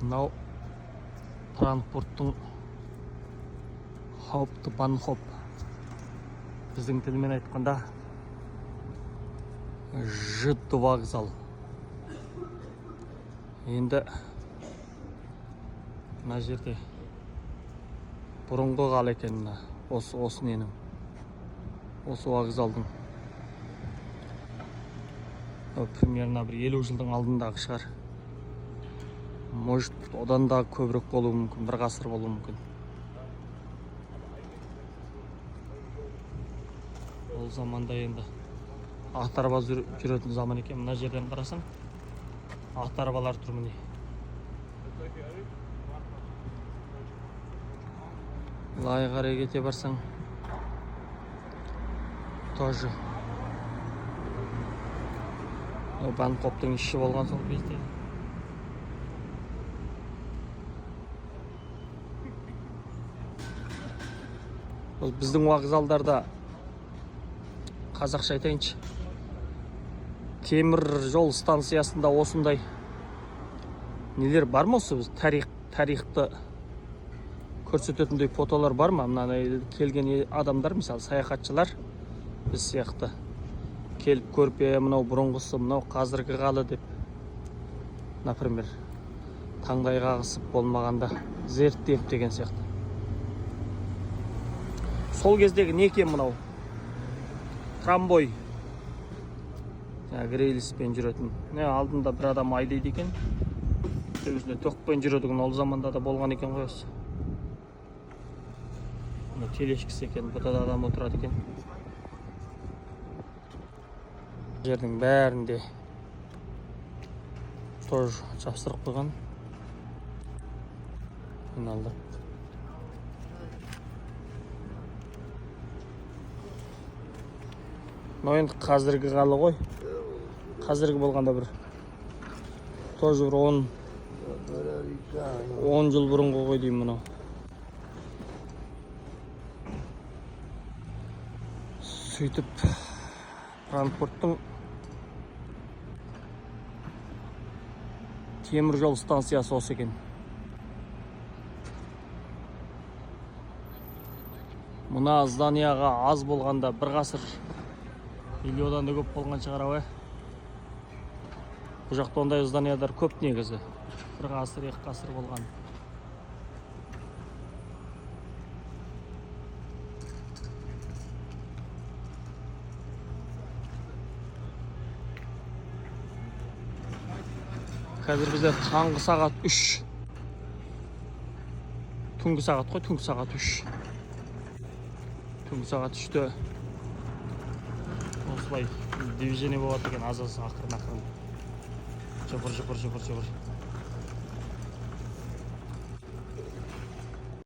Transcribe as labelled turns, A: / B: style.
A: Мынау Франкфурттың Хауптбанхоф. Біздің тілмен айтқанда жіт вокзал. Енді мына жерде бұрынғы қала екен. Осы ненің, осы вокзалдың примерно бір 50 жылдың алдындағы шығар. Может, одан да көбірек болуы мүмкін, бір ғасыр болуы мүмкін. Ол заманда енді ат арба жүретін заман екен. Мына жерден қарасаң, ат арбалар тұр міне. Былай қарай кете барсаң, тоже Банхофтың іші болған сол кезде. Біздің вокзалдарда, қазақша айтайыншы, темір жол станциясында осындай нелер бар ма? Осы біз тарихты көрсететіндей фотолар бар ма? Мына келген адамдар, мысалы саяхатшылар, біз сияқты келіп көріп, мынау бұрынғысы, мынау қазіргі қала деп, например, таңдай қағысып болмағанда зерттеп деген сияқты. Сол кездегі не екен мынау? Трамбой. Рельспен жүретін. Алдында бір адам айдайды екен. Өзіне тоқпен жүретін ол заманда да болған екен ғой осы. Телешкісі екен, бұда да адам отырады екен. Жердің бәрінде тоже жапсырып қойған. Финалда. Енді қазіргі қала ғой. Қазіргі болғанда бір тоже бір 10 жыл бұрынғы ғой деймін мынау. Сөйтіп Франкфурттың темір жол станциясы осы екен. Мына зданияға аз болғанда бір ғасыр или одан да көп болған шығар. Бұл жақта ондай зданиядар көп негізі. Бір ғасыр, 2 ғасыр болған. Қазір бізде таңғы сағат 3. Түнгі сағат қой, түнгі сағат 3. Түнгі сағат 3-те осылай движение болады екен, аз-аз ақырын. Жыбыр.